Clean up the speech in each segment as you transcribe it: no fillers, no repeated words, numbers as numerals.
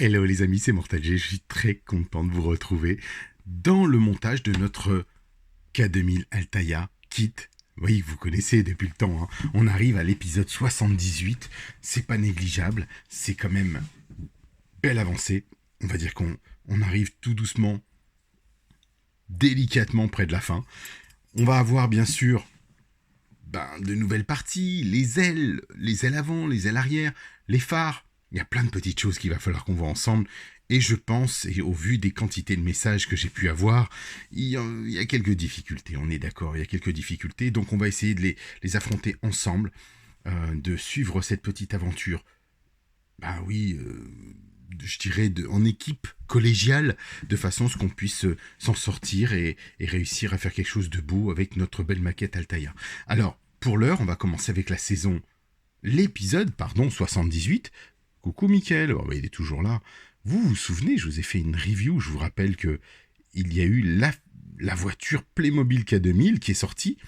Hello les amis, c'est Mortal G, je suis très content de vous retrouver dans le montage de notre K2000 Altaïa Kit. Oui, vous connaissez depuis le temps, hein. On arrive à l'épisode 78, c'est pas négligeable, c'est quand même belle avancée. On va dire qu'on arrive tout doucement, délicatement près de la fin. On va avoir bien sûr de nouvelles parties, les ailes avant, les ailes arrière, les phares. Il y a plein de petites choses qu'il va falloir qu'on voit ensemble. Et je pense, et au vu des quantités de messages que j'ai pu avoir, il y a quelques difficultés, on est d'accord, il y a quelques difficultés. Donc on va essayer de les affronter ensemble, de suivre cette petite aventure. Je dirais en équipe collégiale, de façon à ce qu'on puisse s'en sortir et réussir à faire quelque chose de beau avec notre belle maquette Altaïa. Alors, pour l'heure, on va commencer avec l'épisode 78. Coucou Mickaël, oh, il est toujours là. Vous vous souvenez, je vous ai fait une review, je vous rappelle que il y a eu la voiture Playmobil K2000 qui est sortie.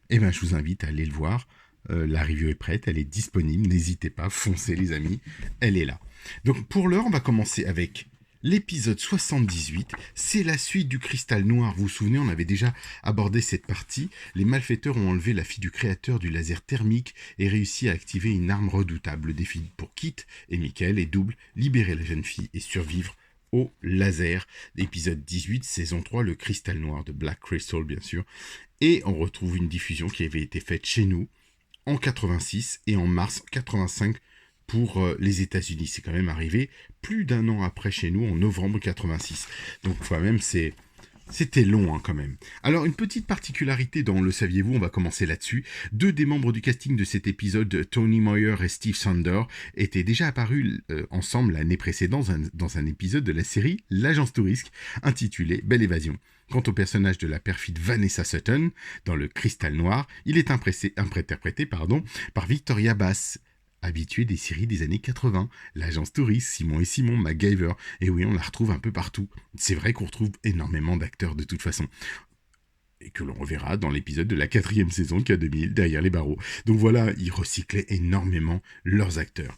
Eh bien, je vous invite à aller le voir. La review est prête, elle est disponible, n'hésitez pas, foncez les amis, elle est là. Donc pour l'heure, on va commencer avec l'épisode 78, c'est la suite du Cristal Noir. Vous vous souvenez, on avait déjà abordé cette partie. Les malfaiteurs ont enlevé la fille du créateur du laser thermique et réussi à activer une arme redoutable. Le défi pour Kit et Michael est double, libérer la jeune fille et survivre au laser. Épisode 18, saison 3, le Cristal Noir de Black Crystal bien sûr. Et on retrouve une diffusion qui avait été faite chez nous en 86 et en mars 85 pour les États-Unis. C'est quand même arrivé plus d'un an après chez nous, en novembre 86. Donc quand même, c'était long quand même. Alors une petite particularité dans Le Saviez-vous, on va commencer là-dessus. Deux des membres du casting de cet épisode, Tony Moyer et Steve Sander, étaient déjà apparus ensemble l'année précédente dans un épisode de la série L'Agence Tourisque, intitulé Belle Évasion. Quant au personnage de la perfide Vanessa Sutton, dans le Cristal Noir, il est interprété par Victoria Bass, habituée des séries des années 80, l'agence touriste, Simon et Simon, MacGyver, et oui, on la retrouve un peu partout. C'est vrai qu'on retrouve énormément d'acteurs de toute façon, et que l'on reverra dans l'épisode de la 4e saison de K2000, Derrière les barreaux. Donc voilà, ils recyclaient énormément leurs acteurs.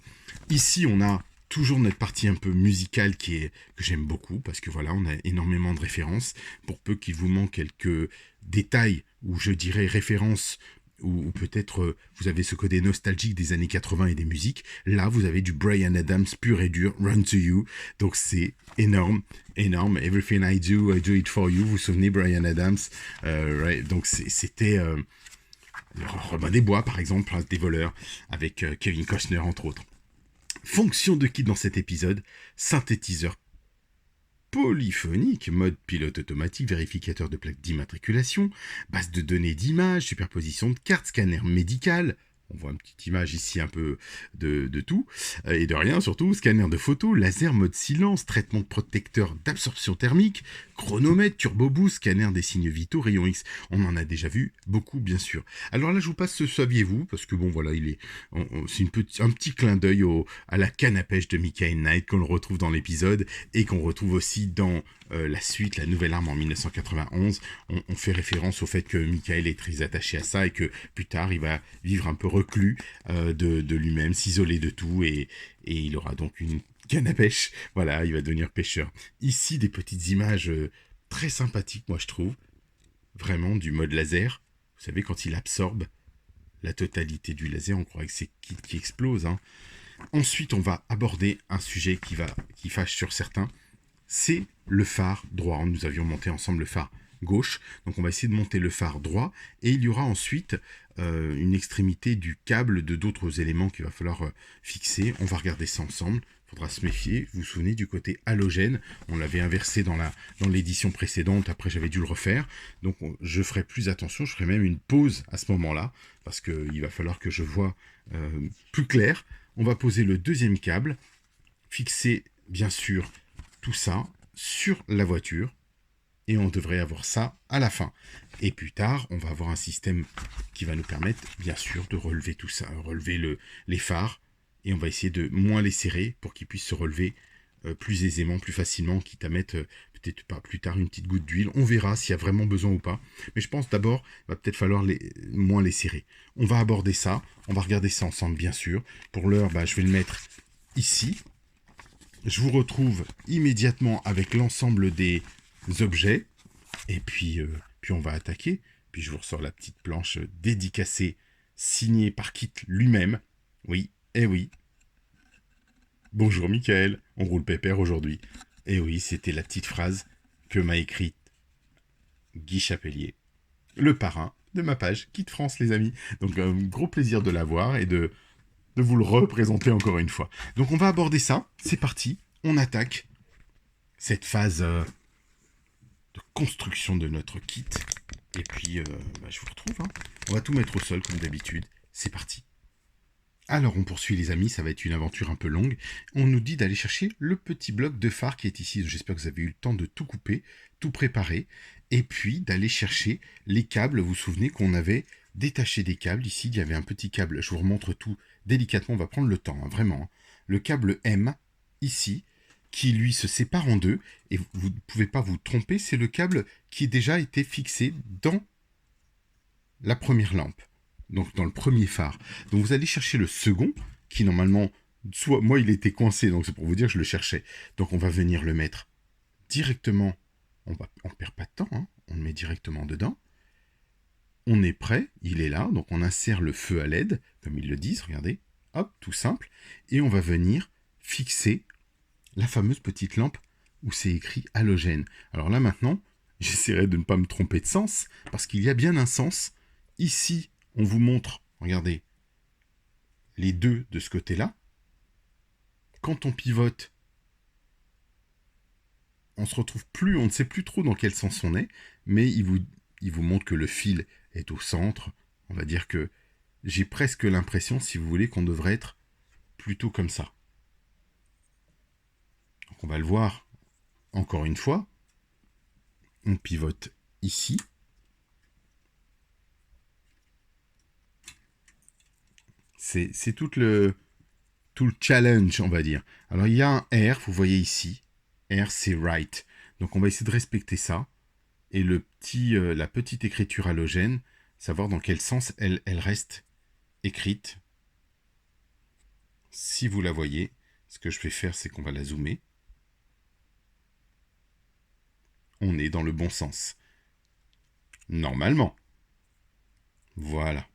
Ici, on a toujours notre partie un peu musicale que j'aime beaucoup, parce que voilà, on a énormément de références, pour peu qu'il vous manque quelques détails, ou je dirais références, ou peut-être vous avez ce côté nostalgique des années 80 et des musiques. Là, vous avez du Bryan Adams pur et dur, Run to You. Donc c'est énorme. Everything I do it for you. Vous vous souvenez, Bryan Adams, right? Donc c'était Robin des Bois, par exemple, Prince des voleurs, avec Kevin Costner, entre autres. Fonction de Kit dans cet épisode, synthétiseur polyphonique, mode pilote automatique, vérificateur de plaques d'immatriculation, base de données d'images, superposition de cartes, scanner médical. On voit une petite image ici un peu de tout, et de rien surtout, scanner de photos, laser mode silence, traitement de protecteur d'absorption thermique, chronomètre, turbo boost, scanner des signes vitaux, rayon X. On en a déjà vu beaucoup bien sûr. Alors là je vous passe ce saviez-vous, parce que bon voilà, c'est un petit clin d'œil à la canne à pêche de Mickey Knight qu'on le retrouve dans l'épisode, et qu'on retrouve aussi dans la suite, la nouvelle arme en 1991. On fait référence au fait que Michael est très attaché à ça, et que plus tard il va vivre un peu reclus de lui-même, s'isoler de tout, et il aura donc une canne à pêche. Voilà, il va devenir pêcheur. Ici, des petites images très sympathiques, moi je trouve, vraiment du mode laser. Vous savez, quand il absorbe la totalité du laser, on croirait que c'est qui explose, hein. Ensuite, on va aborder un sujet qui fâche sur certains. C'est le phare droit. Nous avions monté ensemble le phare gauche, donc on va essayer de monter le phare droit, et il y aura ensuite une extrémité du câble de d'autres éléments qu'il va falloir fixer. On va regarder ça ensemble, il faudra se méfier. Vous vous souvenez du côté halogène, on l'avait inversé dans l'édition précédente, après j'avais dû le refaire, donc je ferai plus attention, je ferai même une pause à ce moment-là, parce qu'il va falloir que je vois plus clair. On va poser le deuxième câble, fixer bien sûr tout ça sur la voiture, et on devrait avoir ça à la fin. Et plus tard, on va avoir un système qui va nous permettre, bien sûr, de relever tout ça, relever les phares, et on va essayer de moins les serrer pour qu'ils puissent se relever plus aisément, plus facilement, quitte à mettre peut-être pas plus tard une petite goutte d'huile. On verra s'il y a vraiment besoin ou pas. Mais je pense d'abord, il va peut-être falloir moins les serrer. On va aborder ça, on va regarder ça ensemble, bien sûr. Pour l'heure, je vais le mettre ici. je vous retrouve immédiatement avec l'ensemble des objets. Et puis on va attaquer. Puis je vous ressors la petite planche dédicacée, signée par Kit lui-même. Oui, eh oui. Bonjour Mickaël, on roule pépère aujourd'hui. Eh oui, c'était la petite phrase que m'a écrite Guy Chapelier, le parrain de ma page Kit France, les amis. Donc un gros plaisir de l'avoir et de vous le représenter encore une fois. Donc on va aborder ça, c'est parti, on attaque cette phase de construction de notre kit. Et puis, je vous retrouve. Hein. On va tout mettre au sol comme d'habitude. C'est parti. Alors on poursuit les amis, ça va être une aventure un peu longue. On nous dit d'aller chercher le petit bloc de phare qui est ici. J'espère que vous avez eu le temps de tout couper, tout préparer. Et puis d'aller chercher les câbles. Vous vous souvenez qu'on avait détaché des câbles. Ici, il y avait un petit câble. Je vous remontre tout délicatement. On va prendre le temps, hein, vraiment. Hein. Le câble M, ici, qui lui se sépare en deux. Et vous ne pouvez pas vous tromper, c'est le câble qui a déjà été fixé dans la première lampe. Donc dans le premier phare. Donc vous allez chercher le second, qui normalement, soit moi il était coincé, donc c'est pour vous dire que je le cherchais. Donc on va venir le mettre directement, on perd pas de temps, hein, on le met directement dedans. On est prêt, il est là, donc on insère le feu à LED, comme ils le disent, regardez, hop, tout simple. Et on va venir fixer la fameuse petite lampe où c'est écrit halogène. Alors là maintenant, j'essaierai de ne pas me tromper de sens, parce qu'il y a bien un sens. Ici, on vous montre, regardez, les deux de ce côté-là. Quand on pivote, on se retrouve plus, on ne sait plus trop dans quel sens on est, mais il vous montre que le fil est au centre. On va dire que j'ai presque l'impression, si vous voulez, qu'on devrait être plutôt comme ça. Donc on va le voir encore une fois. On pivote ici. C'est tout le challenge, on va dire. Alors, il y a un R, vous voyez ici. R, c'est right. Donc, on va essayer de respecter ça. Et la petite écriture halogène, savoir dans quel sens elle reste écrite. Si vous la voyez, ce que je vais faire, c'est qu'on va la zoomer. On est dans le bon sens. Normalement. Voilà.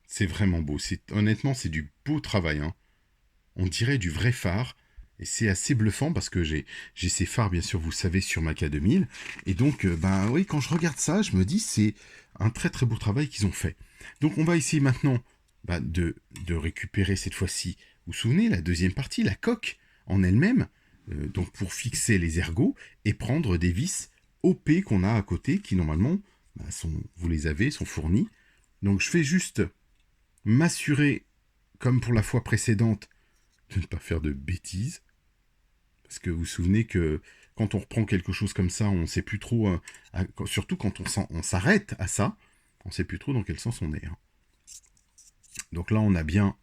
C'est vraiment beau. Honnêtement, c'est du beau travail. Hein. On dirait du vrai phare. Et c'est assez bluffant parce que j'ai ces phares, bien sûr, vous le savez, sur ma K2000. Et donc, oui, quand je regarde ça, je me dis c'est un très très beau travail qu'ils ont fait. Donc, on va essayer maintenant de récupérer cette fois-ci, vous vous souvenez, la deuxième partie, la coque en elle-même, donc pour fixer les ergots et prendre des vis OP qu'on a à côté qui, normalement, vous les avez, sont fournis. Donc, je fais juste m'assurer, comme pour la fois précédente, de ne pas faire de bêtises. Parce que vous vous souvenez que quand on reprend quelque chose comme ça, on ne sait plus trop, surtout quand on s'arrête à ça, on ne sait plus trop dans quel sens on est. Hein. Donc là, on a bien...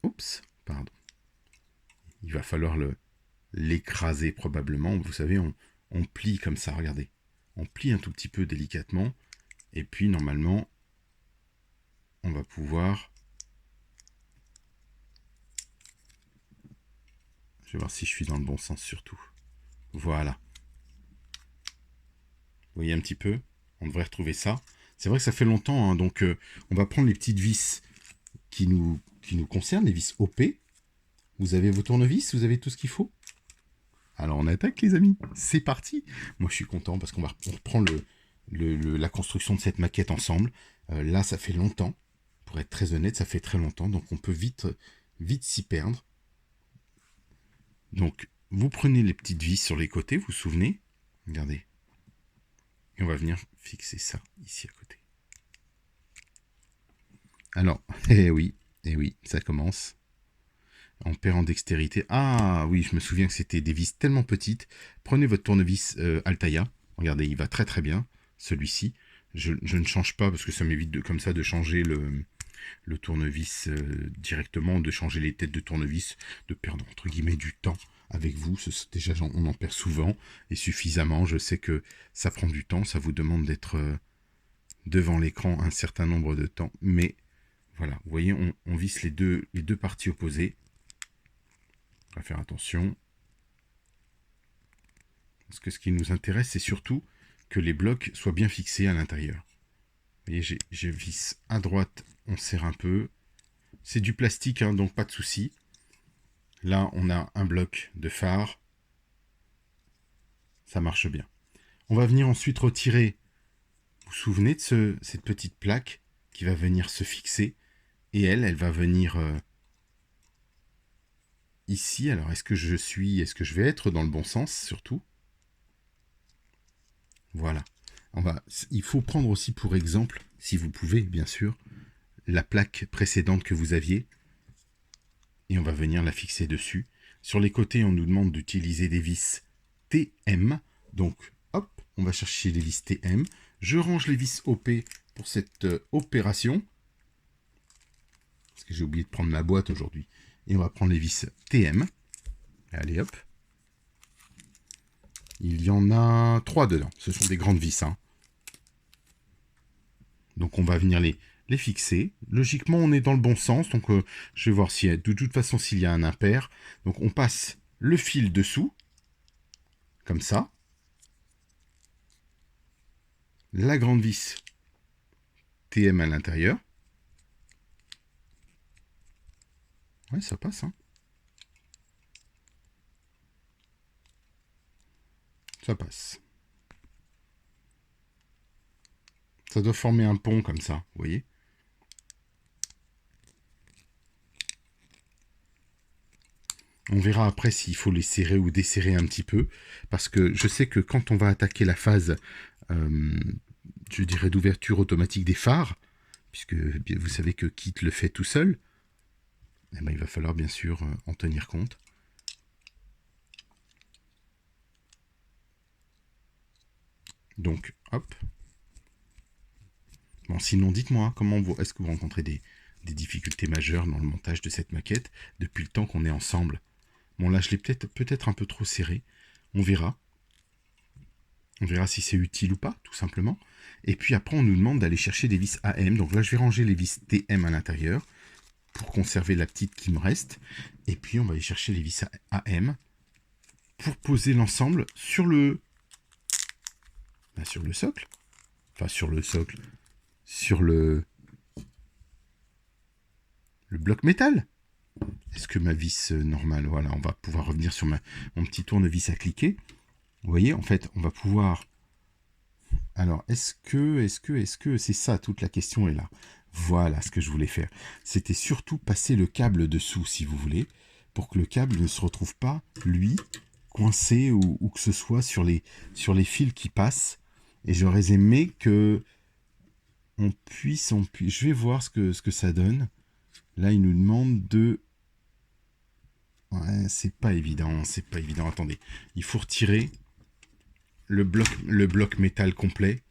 Oups, pardon. Il va falloir l'écraser probablement. Vous savez, on plie comme ça, regardez. On plie un tout petit peu délicatement. Et puis, normalement, on va pouvoir... Je vais voir si je suis dans le bon sens surtout. Voilà. Vous voyez un petit peu? On devrait retrouver ça. C'est vrai que ça fait longtemps, hein, donc on va prendre les petites vis qui nous concernent, les vis OP. Vous avez vos tournevis? Vous avez tout ce qu'il faut? Alors on attaque les amis, c'est parti. Moi je suis content parce qu'on reprend la construction de cette maquette ensemble. Là ça fait longtemps, pour être très honnête, ça fait très longtemps, donc on peut vite s'y perdre. Donc vous prenez les petites vis sur les côtés, vous vous souvenez? Regardez. Et on va venir fixer ça ici à côté. Alors, eh oui, ça commence. On perd en dextérité. Ah oui, je me souviens que c'était des vis tellement petites. Prenez votre tournevis Altaïa. Regardez, il va très très bien, celui-ci. Je ne change pas parce que ça m'évite comme ça de changer le tournevis directement, de changer les têtes de tournevis, de perdre entre guillemets du temps avec vous. Déjà, on en perd souvent et suffisamment. Je sais que ça prend du temps, ça vous demande d'être devant l'écran un certain nombre de temps, mais Voilà, vous voyez, on visse les deux parties opposées. On va faire attention. Parce que ce qui nous intéresse, c'est surtout que les blocs soient bien fixés à l'intérieur. Vous voyez, je visse à droite, on serre un peu. C'est du plastique, hein, donc pas de souci. Là, on a un bloc de phare. Ça marche bien. On va venir ensuite retirer, vous vous souvenez de cette petite plaque qui va venir se fixer. Et elle va venir ici. Alors, est-ce que je vais être dans le bon sens, surtout? Voilà. Il faut prendre aussi pour exemple, si vous pouvez, bien sûr, la plaque précédente que vous aviez. Et on va venir la fixer dessus. Sur les côtés, on nous demande d'utiliser des vis TM. Donc, hop, on va chercher les vis TM. Je range les vis OP pour cette opération. Parce que j'ai oublié de prendre ma boîte aujourd'hui. Et on va prendre les vis TM. Allez, hop. Il y en a 3 dedans. Ce sont des grandes vis, hein. Donc, on va venir les fixer. Logiquement, on est dans le bon sens. Donc, je vais voir si, de toute façon s'il y a un impair. Donc, on passe le fil dessous. Comme ça. La grande vis TM à l'intérieur. Ouais, ça passe, hein. Ça passe. Ça doit former un pont comme ça, vous voyez. On verra après s'il faut les serrer ou desserrer un petit peu. Parce que je sais que quand on va attaquer la phase, je dirais, d'ouverture automatique des phares, puisque vous savez que Kit le fait tout seul, eh ben, il va falloir bien sûr en tenir compte. Donc, hop. Bon, sinon, dites-moi, est-ce que vous rencontrez des difficultés majeures dans le montage de cette maquette depuis le temps qu'on est ensemble? Bon, là, je l'ai peut-être un peu trop serré. On verra. On verra si c'est utile ou pas, tout simplement. Et puis après, on nous demande d'aller chercher des vis AM. Donc là, je vais ranger les vis TM à l'intérieur pour conserver la petite qui me reste. Et puis, on va aller chercher les vis AM pour poser l'ensemble sur le socle. Enfin, sur le socle. Sur le bloc métal. Est-ce que ma vis normale, voilà, on va pouvoir revenir sur mon petit tournevis à cliquer. Vous voyez, en fait, on va pouvoir... Alors, est-ce que c'est ça, toute la question est là. Voilà ce que je voulais faire. C'était surtout passer le câble dessous, si vous voulez, pour que le câble ne se retrouve pas, lui, coincé ou que ce soit sur les fils qui passent. Et j'aurais aimé que on puisse... Je vais voir ce que ça donne. Là, il nous demande de... Ouais, c'est pas évident. Attendez, il faut retirer le bloc métal complet,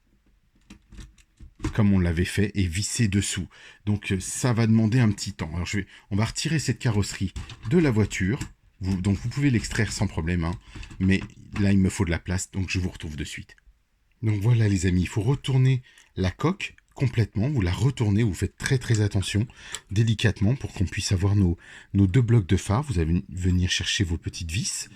comme on l'avait fait, et visser dessous. Donc, ça va demander un petit temps. Alors, on va retirer cette carrosserie de la voiture. Donc, vous pouvez l'extraire sans problème, hein, mais là, il me faut de la place, donc je vous retrouve de suite. Donc, voilà, les amis, il faut retourner la coque complètement, vous la retournez, vous faites très très attention, délicatement, pour qu'on puisse avoir nos 2 blocs de phare. Vous allez venir chercher vos petites vis.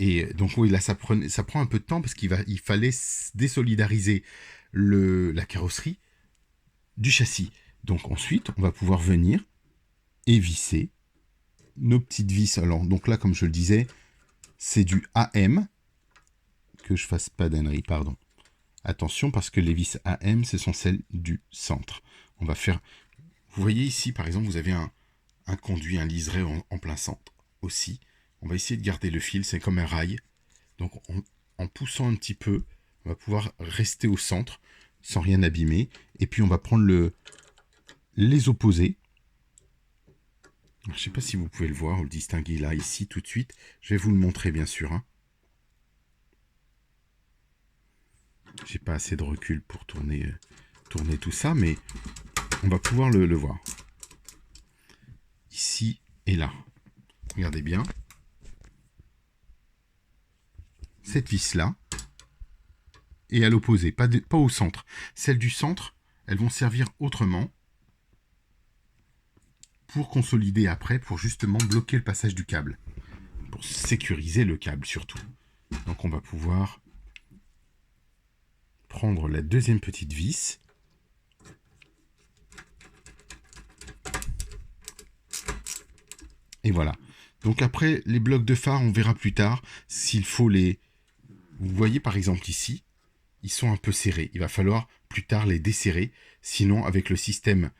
Et donc oui, là ça prend un peu de temps parce qu'il fallait désolidariser la carrosserie du châssis. Donc ensuite, on va pouvoir venir et visser nos petites vis. Alors donc là, comme je le disais, c'est du AM. Que je fasse pas d'ânerie, pardon. Attention, parce que les vis AM, ce sont celles du centre. On va faire... Vous voyez ici, par exemple, vous avez un conduit, un liseré en plein centre aussi. On va essayer de garder le fil, c'est comme un rail. Donc en poussant un petit peu, on va pouvoir rester au centre sans rien abîmer. Et puis on va prendre les opposés. Je ne sais pas si vous pouvez le voir ou le distinguer là, ici, tout de suite. Je vais vous le montrer, bien sûr, hein. J'ai pas assez de recul pour tourner tout ça, mais on va pouvoir le voir. Ici et là. Regardez bien. Cette vis-là est à l'opposé, pas au centre. Celles du centre, elles vont servir autrement. pour consolider après, pour justement bloquer le passage du câble, pour sécuriser le câble surtout. Donc on va pouvoir prendre la deuxième petite vis. Et voilà. Donc après, les blocs de phare, on verra plus tard s'il faut les... Vous voyez par exemple ici, ils sont un peu serrés. Il va falloir plus tard les desserrer. Sinon, avec le système,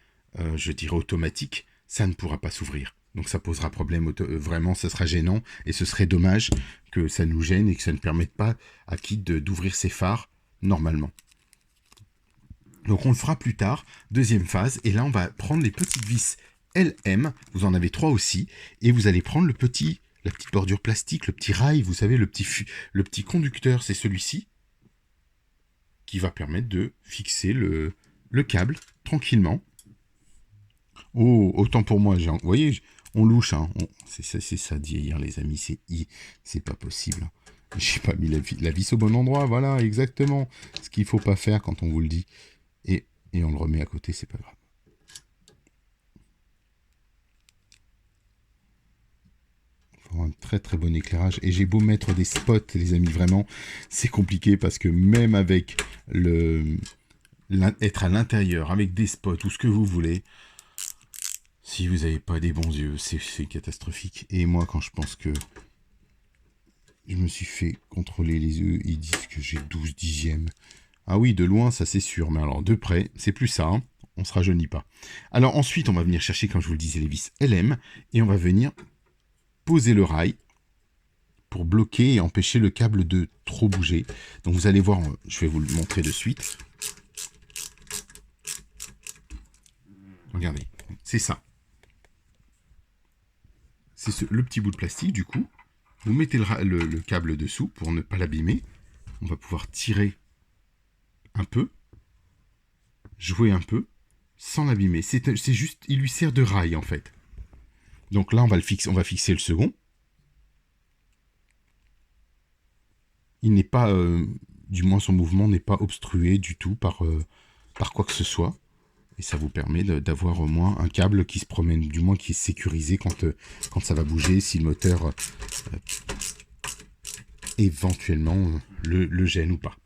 je dirais automatique, ça ne pourra pas s'ouvrir. Donc ça posera problème. Vraiment, ça sera gênant. Et ce serait dommage que ça nous gêne et que ça ne permette pas à Kit d'ouvrir ses phares normalement. Donc on le fera plus tard. Deuxième phase. Et là, on va prendre les petites vis LM. Vous en avez 3 aussi. Et vous allez prendre la petite bordure plastique, le petit rail. Vous savez, le petit conducteur, c'est celui-ci, qui va permettre de fixer le câble tranquillement. Oh, autant pour moi, vous voyez, on louche, hein. C'est ça de vieillir, les amis, c'est pas possible. J'ai pas mis la vis au bon endroit, voilà, exactement. Ce qu'il faut pas faire quand on vous le dit. Et on le remet à côté, c'est pas grave. Un très très bon éclairage. Et j'ai beau mettre des spots, les amis, vraiment, c'est compliqué parce que même avec être à l'intérieur, avec des spots ou ce que vous voulez, si vous n'avez pas des bons yeux, c'est catastrophique. Et moi, quand je pense que je me suis fait contrôler les yeux, ils disent que j'ai 12 dixièmes. Ah oui, de loin, ça c'est sûr. Mais alors, de près, c'est plus ça, hein. On ne se rajeunit pas. Alors ensuite, on va venir chercher, comme je vous le disais, les vis LM. Et on va venir poser le rail pour bloquer et empêcher le câble de trop bouger. Donc vous allez voir, je vais vous le montrer de suite. Regardez, c'est ça. C'est le petit bout de plastique, du coup. Vous mettez le câble dessous pour ne pas l'abîmer. On va pouvoir tirer un peu, jouer un peu, sans l'abîmer. C'est juste, il lui sert de rail, en fait. Donc là, on va fixer le second. Il n'est pas, du moins son mouvement n'est pas obstrué du tout par quoi que ce soit. Et ça vous permet d'avoir au moins un câble qui se promène, du moins qui est sécurisé quand ça va bouger, si le moteur éventuellement le gêne ou pas.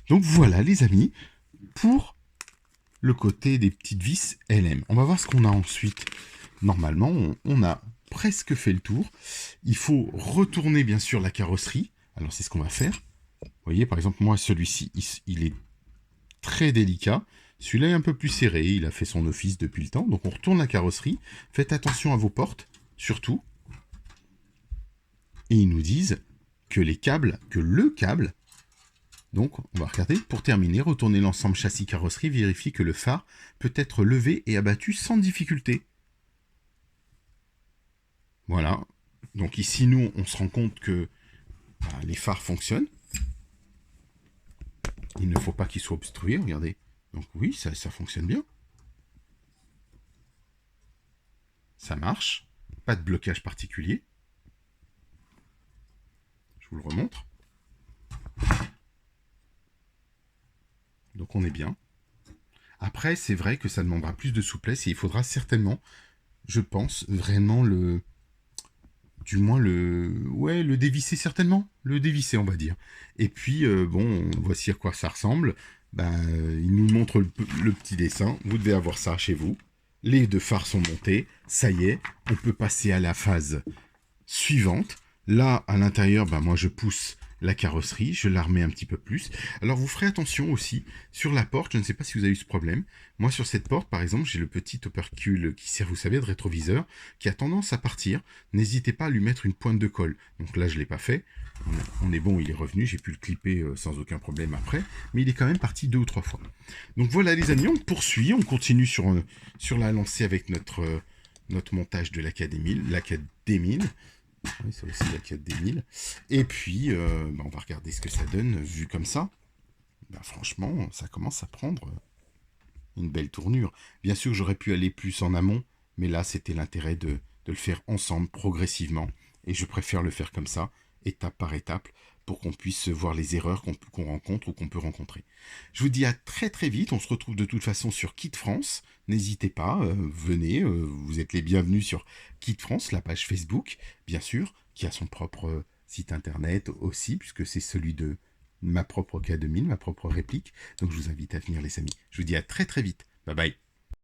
Donc voilà les amis, pour le côté des petites vis LM. On va voir ce qu'on a ensuite. Normalement, on a presque fait le tour. Il faut retourner bien sûr la carrosserie. Alors c'est ce qu'on va faire. Vous voyez par exemple moi celui-ci, il est très délicat. Celui-là est un peu plus serré, il a fait son office depuis le temps. Donc on retourne la carrosserie. Faites attention à vos portes, surtout. Et ils nous disent que le câble, donc on va regarder, pour terminer, retourner l'ensemble châssis-carrosserie, vérifier que le phare peut être levé et abattu sans difficulté. Voilà. Donc ici, nous, on se rend compte que les phares fonctionnent. Il ne faut pas qu'ils soient obstrués, regardez. Donc oui, ça fonctionne bien. Ça marche. Pas de blocage particulier. Je vous le remontre. Donc on est bien. Après, c'est vrai que ça demandera plus de souplesse et il faudra certainement, je pense, vraiment le dévisser certainement. Le dévisser, on va dire. Et puis, voici à quoi ça ressemble. Il nous montre le petit dessin. Vous devez avoir ça chez vous. Les deux phares sont montés. Ça y est, on peut passer à la phase suivante. Là, à l'intérieur, moi, je pousse la carrosserie, je la remets un petit peu plus. Alors, vous ferez attention aussi sur la porte. Je ne sais pas si vous avez eu ce problème. Moi, sur cette porte, par exemple, j'ai le petit opercule qui sert, vous savez, de rétroviseur, qui a tendance à partir. N'hésitez pas à lui mettre une pointe de colle. Donc là, je ne l'ai pas fait. On est bon, il est revenu. J'ai pu le clipper sans aucun problème après. Mais il est quand même parti 2 ou 3 fois. Donc voilà, les amis, on poursuit. On continue sur la lancée avec notre montage de l'Académie. Oui, c'est aussi la 4000. Et puis, on va regarder ce que ça donne vu comme ça. Franchement, ça commence à prendre une belle tournure. Bien sûr, j'aurais pu aller plus en amont, mais là, c'était l'intérêt de le faire ensemble, progressivement. Et je préfère le faire comme ça, étape par étape, pour qu'on puisse voir les erreurs qu'on rencontre ou qu'on peut rencontrer. Je vous dis à très très vite, on se retrouve de toute façon sur Kit France, n'hésitez pas, venez, vous êtes les bienvenus sur Kit France, la page Facebook, bien sûr, qui a son propre site internet aussi, puisque c'est celui de ma propre K2000, ma propre réplique, donc je vous invite à venir les amis. Je vous dis à très très vite, bye bye.